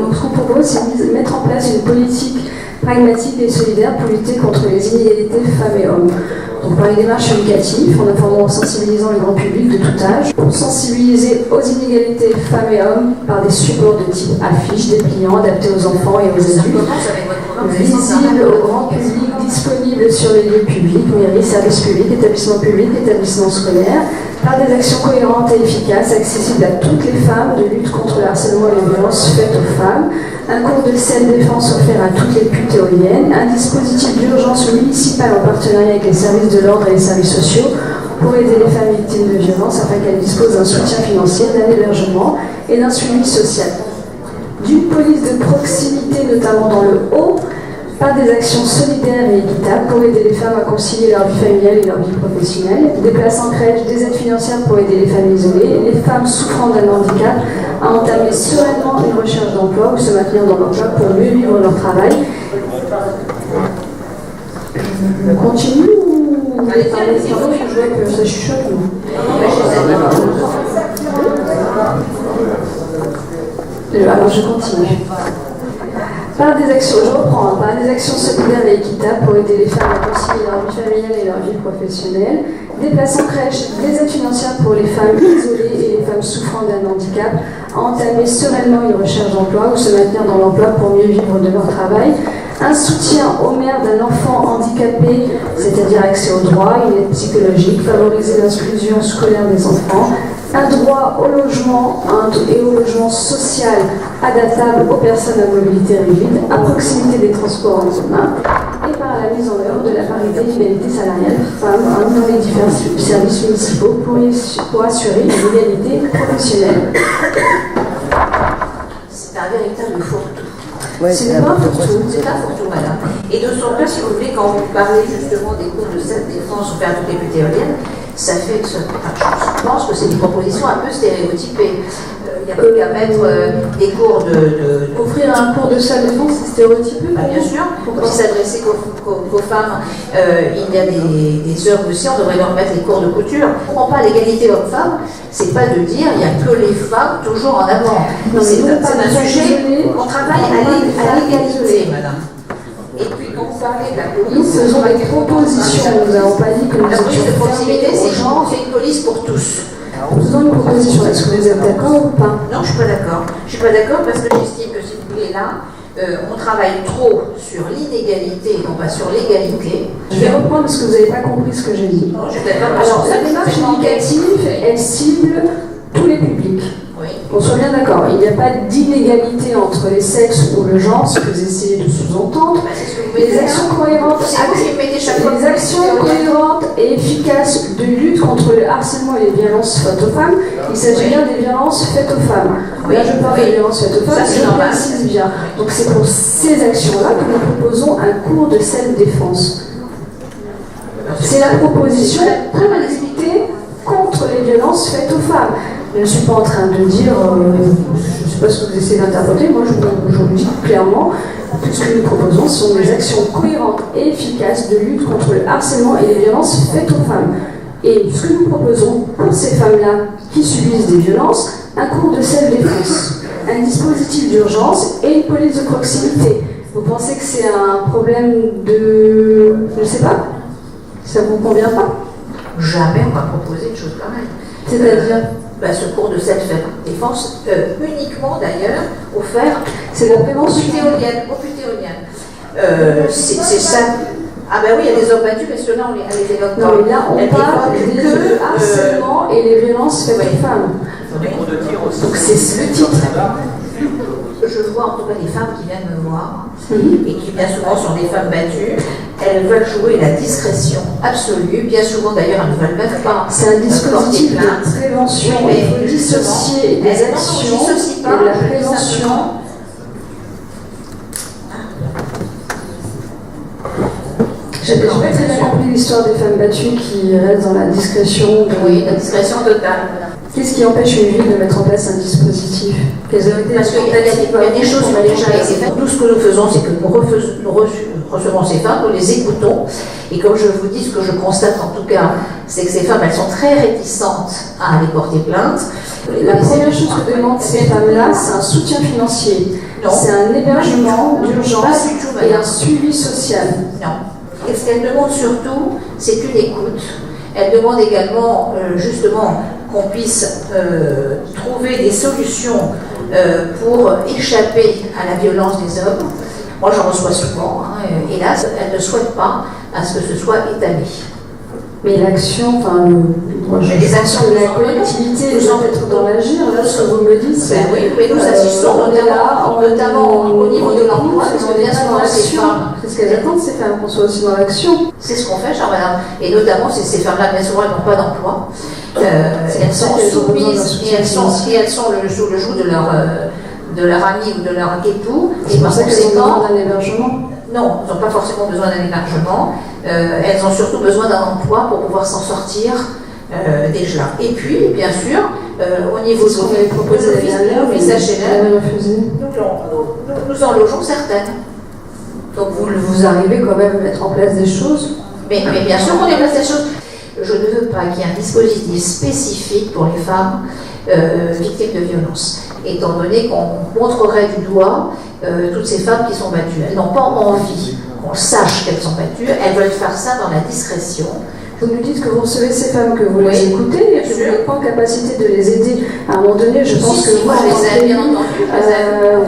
Donc ce qu'on propose, c'est de mettre en place une politique pragmatique et solidaire pour lutter contre les inégalités femmes et hommes. Donc par une démarche éducative, en informant, en sensibilisant le grand public de tout âge, pour sensibiliser aux inégalités femmes et hommes par des supports de type affiches, dépliants, adaptés aux enfants et aux adultes, visibles au grand public, disponibles sur les lieux publics, mairies, services publics, établissements publics, établissements scolaires, par des actions cohérentes et efficaces, accessibles à toutes les femmes, de lutte contre le harcèlement et les violences faites aux femmes, un cours de self-défense offert à toutes les putes éoliennes, un dispositif d'urgence municipal en partenariat avec les services de l'ordre et les services sociaux pour aider les femmes victimes de violences afin qu'elles disposent d'un soutien financier, d'un hébergement et d'un suivi social. D'une police de proximité, notamment dans le haut, par des actions solidaires et équitables pour aider les femmes à concilier leur vie familiale et leur vie professionnelle, des places en crèche, des aides financières pour aider les femmes isolées, les femmes souffrant d'un handicap à entamer sereinement une recherche d'emploi ou se maintenir dans l'emploi pour mieux vivre leur travail. On continue ou vous voulez parler de pardon, je vois que ça chuchote alors je continue. Par des actions, je reprends, par des actions solidaires et équitables pour aider les femmes à concilier leur vie familiale et leur vie professionnelle, des places en crèche, des aides financières pour les femmes isolées et les femmes souffrant d'un handicap, à entamer sereinement une recherche d'emploi ou se maintenir dans l'emploi pour mieux vivre de leur travail, un soutien aux mères d'un enfant handicapé, c'est-à-dire accès aux droits, une aide psychologique, favoriser l'inclusion scolaire des enfants, un droit au logement et au logement social adaptable aux personnes à mobilité réduite, à proximité des transports en commun, et par la mise en œuvre de la parité et l'égalité salariale femmes-hommes dans les divers services municipaux pour assurer une égalité professionnelle. C'est un véritable fourre-tout. Ouais, c'est pas un fourre-tout. C'est un fourre-tout, madame. Et de son cas, si vous voulez, quand vous parlez justement des cours de self-défense ou faire toutes les putes éoliennes, ça fait que je pense que c'est une proposition un peu stéréotypée. Il n'y a plus qu'à mettre des cours de... Offrir un cours de self-défense, c'est stéréotypé? Bien sûr, pour s'adresser qu'aux femmes, il y a des heures aussi, on devrait leur mettre les cours de couture. On ne prend pas l'égalité homme-femme, c'est pas de dire il n'y a que les femmes toujours en avant. C'est un sujet, on travaille à l'égalité, madame. Et puis quand vous parlez de la police, nous faisons des propositions, nous n'avons pas dit que nous la police de proximité, c'est gens. On fait une police pour tous. Nous faisons une proposition, est-ce que vous êtes d'accord ou pas? Non, je ne suis pas d'accord. Je ne suis pas d'accord parce que j'estime que si vous voulez là, on travaille trop sur l'inégalité et non pas sur l'égalité. Je vais reprendre parce que vous n'avez pas compris ce que j'ai dit. Non, je vais pas alors, la démarche éducative, elle cible tous les publics. Oui. On soit bien d'accord, il n'y a pas d'inégalité entre les sexes ou le genre, ce que vous essayez de sous-entendre. Les actions cohérentes, les actions cohérentes et efficaces de lutte contre le harcèlement et les violences faites aux femmes, il s'agit bien des violences faites aux femmes. Là, je parle des violences faites aux femmes, je précise bien. Donc c'est pour ces actions-là que nous proposons un cours de self-défense. C'est la proposition pour lutter contre les violences faites aux femmes. Je ne suis pas en train de dire, je ne sais pas ce que vous essayez d'interpréter, moi je vous dis clairement, tout ce que nous proposons sont des actions cohérentes et efficaces de lutte contre le harcèlement et les violences faites aux femmes. Et ce que nous proposons pour ces femmes-là qui subissent des violences, un cours de self-défense, un dispositif d'urgence et une police de proximité. Vous pensez que c'est un problème de... je ne sais pas, ça ne vous convient pas? Jamais on va proposer une chose pareille. C'est-à-dire ce cours de self-défense, uniquement d'ailleurs, offert c'est la prévention. Aux putes éoliennes. C'est ça. Ah ben oui, il y a des hommes battus, parce que là, on les évoque pas. Non, mais là, on parle de harcèlement et les violences faites aux femmes. Des cours de tir aussi. Donc c'est le titre. Je vois en tout cas des femmes qui viennent me voir et qui bien souvent sont des femmes battues. Elles veulent jouer la discrétion absolue. Bien souvent d'ailleurs, elles ne veulent même pas. C'est un dispositif de prévention. Il faut dissocier des actions et de la prévention. Je n'ai pas très bien compris l'histoire des femmes battues qui restent dans la discrétion. Oui, la discrétion totale. Qu'est-ce qui empêche une ville de mettre en place un dispositif? Parce qu'il y a des choses qui ont déjà été faites. Nous, ce que nous faisons, c'est que nous recevons ces femmes, nous les écoutons. Et comme je vous dis, ce que je constate en tout cas, c'est que ces femmes, elles sont très réticentes à aller porter plainte. La première chose que demandent ces femmes-là, c'est un soutien financier. Non. C'est un hébergement Pas d'urgence du tout, et madame. un suivi social. Non. Et ce qu'elle demande surtout, c'est une écoute. Elle demande également, justement, qu'on puisse trouver des solutions pour échapper à la violence des hommes. Moi, j'en reçois souvent. Hélas, elle ne souhaite pas à ce que ce soit étalé. Mais l'action, enfin, les actions de la collectivité doit être dans l'agir. Là, ce que vous me dites, c'est. Oui, mais nous assistons notamment au niveau de l'emploi, parce que bien souvent, ces femmes. C'est ce qu'elles attendent, ces femmes, qu'on soit aussi dans l'action. C'est ce qu'on fait, chère madame. Et notamment, ces femmes-là, bien souvent, elles n'ont pas d'emploi. Elles sont soumises et elles sont sous le joug de leur ami ou de leur époux. Et par conséquent, d'un hébergement. non, elles n'ont pas forcément besoin d'un hébergement. Elles ont surtout besoin d'un emploi pour pouvoir s'en sortir déjà. Et puis, bien sûr, au niveau de l'office HLM, nous en logeons certaines. Donc vous arrivez quand même à mettre en place des choses. Mais bien sûr qu'on met en place des choses. Je ne veux pas qu'il y ait un dispositif spécifique pour les femmes victimes de violences, étant donné qu'on montrerait du doigt toutes ces femmes qui sont battues. Elles n'ont pas envie qu'on sache qu'elles sont battues, elles veulent faire ça dans la discrétion. Vous nous dites que vous recevez ces femmes, que vous les écoutez, et que vous n'êtes pas en capacité de les aider. À un moment donné, je pense que moi, je les aide, bien entendu.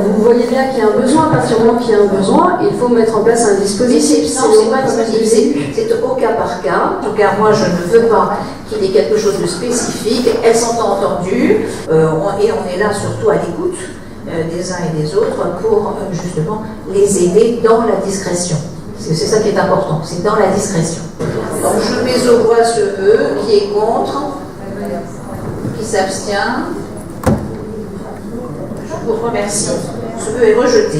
Vous voyez bien qu'il y a un besoin. À partir du moment qu'il y a un besoin, il faut mettre en place un dispositif. Non, c'est pas un dispositif, c'est au cas par cas. En tout cas, moi, je ne veux pas qu'il y ait quelque chose de spécifique. Elles sont entendues, et on est là surtout à l'écoute des uns et des autres pour justement les aider dans la discrétion. C'est ça qui est important, c'est dans la discrétion. Donc je mets au voie ce vœu, qui est contre, qui s'abstient. Je vous remercie. Ce vœu est rejeté.